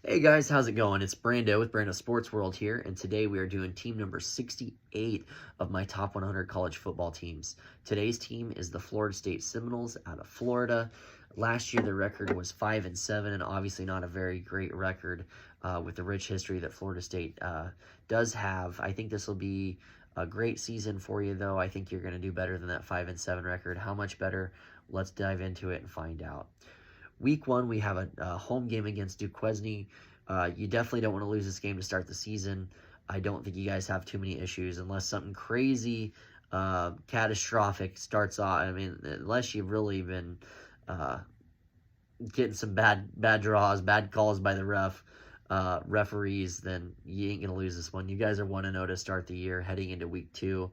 Hey guys, how's it going? It's Brando with Brando Sports World here, and today we are doing team number 68 of my top 100 college football teams. Today's team is the Florida State Seminoles out of Florida. Last year, their record was 5-7, and obviously not a very great record with the rich history that Florida State does have. I think this will be a great season for you, though. I think you're going to do better than that 5-7 record. How much better? Let's dive into it and find out. Week 1, we have a home game against Duquesne. You definitely don't want to lose this game to start the season. I don't think you guys have too many issues unless something crazy, catastrophic starts off. I mean, unless you've really been getting some bad draws, bad calls by the referees, then you ain't going to lose this one. You guys are 1-0 to start the year, heading into week 2.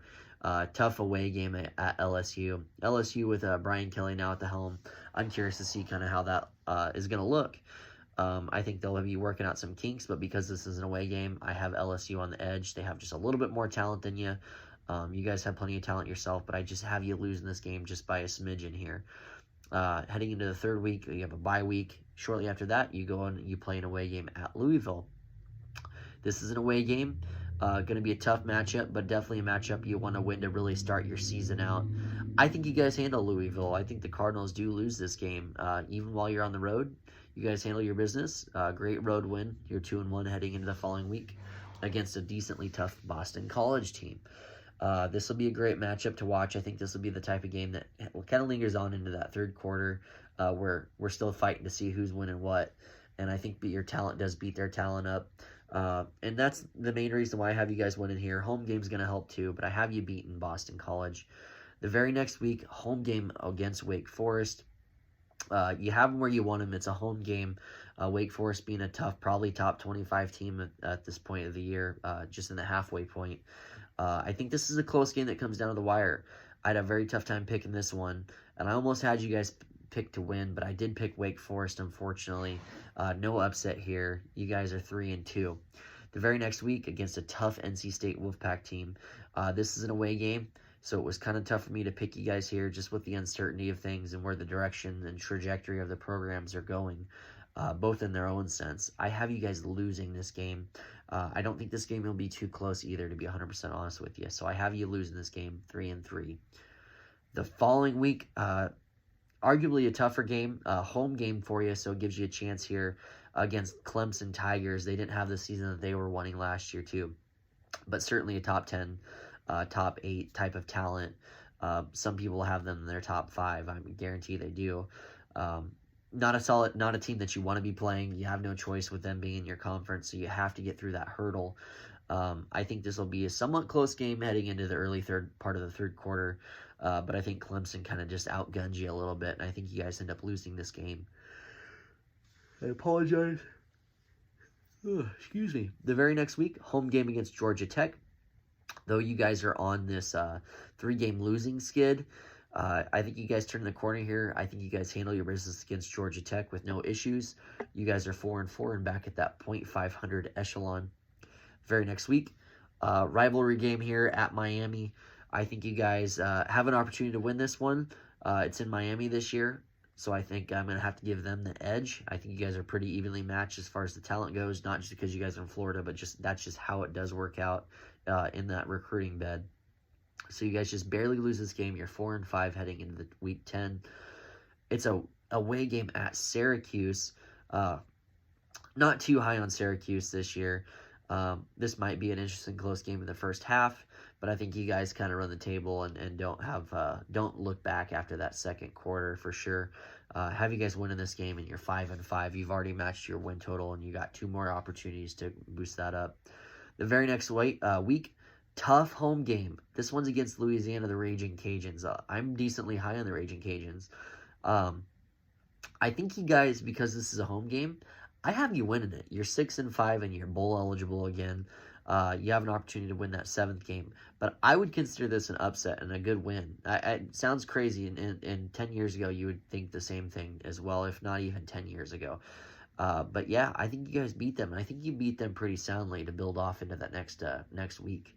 Tough away game at LSU. LSU with Brian Kelly now at the helm. I'm curious to see kind of how that is going to look. I think they'll be working out some kinks, but because this is an away game, I have LSU on the edge. They have just a little bit more talent than you. You guys have plenty of talent yourself, but I just have you losing this game just by a smidgen here. Heading into the third week, you have a bye week. Shortly after that, you go and you play an away game at Louisville. This is an away game. Going to be a tough matchup, but definitely a matchup you want to win to really start your season out. I think you guys handle Louisville. I think the Cardinals do lose this game. Even while you're on the road, you guys handle your business. Great road win. You're 2-1 heading into the following week against a decently tough Boston College team. This will be a great matchup to watch. I think this will be the type of game that kind of lingers on into that third quarter where we're still fighting to see who's winning what. And I think your talent does beat their talent up. And that's the main reason why I have you guys winning here. Home game's going to help too, but I have you beating Boston College. The very next week, home game against Wake Forest. You have them where you want them. It's a home game. Wake Forest being a tough, probably top 25 team at this point of the year, just in the halfway point. I think this is a close game that comes down to the wire. I had a very tough time picking this one, and I almost had you guys pick to win, but I did pick Wake Forest, unfortunately. No upset here. You guys are 3-2. The very next week against a tough NC State Wolfpack team. This is an away game, so it was kind of tough for me to pick you guys here just with the uncertainty of things and where the direction and trajectory of the programs are going, both in their own sense. I have you guys losing this game. I don't think this game will be too close either, to be 100% honest with you. So I have you losing this game 3-3. The following week, arguably a tougher game, home game for you, so it gives you a chance here against Clemson Tigers. They didn't have the season that they were wanting last year too, but certainly a top 10, top 8 type of talent. Some people have them in their top 5. I guarantee they do. Not a team that you want to be playing. You have no choice with them being in your conference, so you have to get through that hurdle. I think this will be a somewhat close game heading into the early third part of the third quarter. But I think Clemson kind of just outguns you a little bit, and I think you guys end up losing this game. I apologize. Excuse me. The very next week, home game against Georgia Tech. Though you guys are on this 3-game losing skid, I think you guys turn the corner here. I think you guys handle your business against Georgia Tech with no issues. You guys are 4-4 and back at that .500 echelon. Very next week, rivalry game here at Miami. I think you guys have an opportunity to win this one. It's in Miami this year, so I think I'm going to have to give them the edge. I think you guys are pretty evenly matched as far as the talent goes, not just because you guys are in Florida, but that's just how it does work out in that recruiting bed. So you guys just barely lose this game. You're 4-5 heading into the week 10. It's a away game at Syracuse. Not too high on Syracuse this year. This might be an interesting close game in the first half, but I think you guys kind of run the table and don't look back after that second quarter for sure. Have you guys winning this game, and you're 5-5. You've already matched your win total, and you got 2 more opportunities to boost that up. The very next week, tough home game. This one's against Louisiana, the Raging Cajuns. I'm decently high on the Raging Cajuns. I think you guys, because this is a home game, I have you winning it. You're 6-5 and you're bowl eligible again. You have an opportunity to win that 7th game. But I would consider this an upset and a good win. It sounds crazy, and 10 years ago you would think the same thing as well, if not even 10 years ago. But yeah, I think you guys beat them. And I think you beat them pretty soundly to build off into that next week.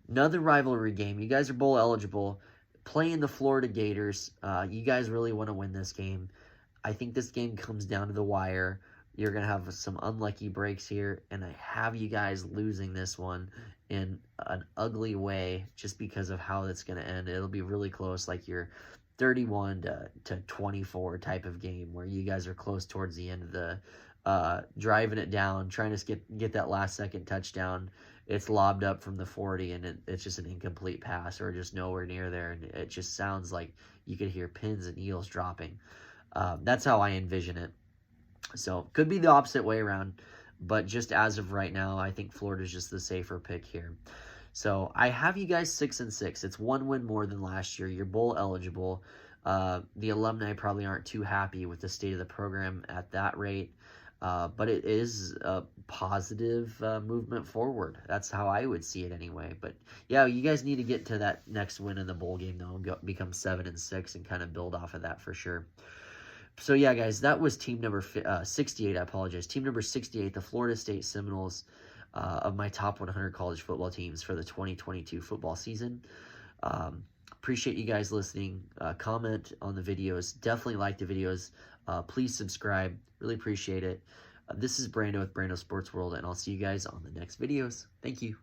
Another rivalry game. You guys are bowl eligible. Playing the Florida Gators. You guys really want to win this game. I think this game comes down to the wire. You're going to have some unlucky breaks here, and I have you guys losing this one in an ugly way just because of how it's going to end. It'll be really close, like your 31 to 24 type of game where you guys are close towards the end of the driving it down, trying to get that last second touchdown. It's lobbed up from the 40, and it's just an incomplete pass or just nowhere near there, and it just sounds like you could hear pins and needles dropping. That's how I envision it. So could be the opposite way around, but just as of right now, I think Florida's just the safer pick here. So I have you guys 6-6. It's one win more than last year. You're bowl eligible. The alumni probably aren't too happy with the state of the program at that rate, but it is a positive movement forward. That's how I would see it anyway. But yeah, you guys need to get to that next win in the bowl game though, and become 7-6 and kind of build off of that for sure. So yeah, guys, that was team number 68. I apologize. Team number 68, the Florida State Seminoles, of my top 100 college football teams for the 2022 football season. Appreciate you guys listening. Comment on the videos. Definitely like the videos. Please subscribe. Really appreciate it. This is Brando with Brando Sports World, and I'll see you guys on the next videos. Thank you.